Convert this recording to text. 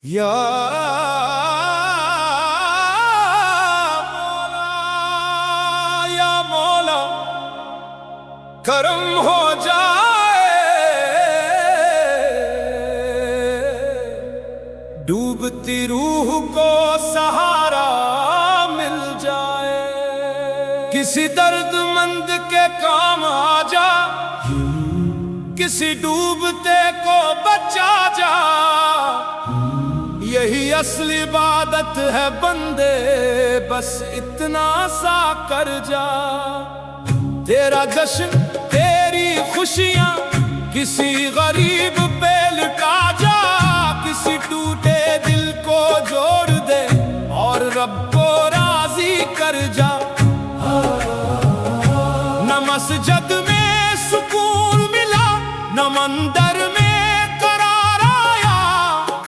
یا مولا یا مولا کرم ہو جائے، ڈوبتی روح کو سہارا مل جائے، کسی درد مند کے کام آ جا، کسی ڈوبتے کو بچا جا، یہی اصل عبادت ہے بندے، بس اتنا سا کر جا۔ تیرا جشن تیری خوشیاں کسی غریب پہ لٹا جا، کسی ٹوٹے دل کو جوڑ دے اور رب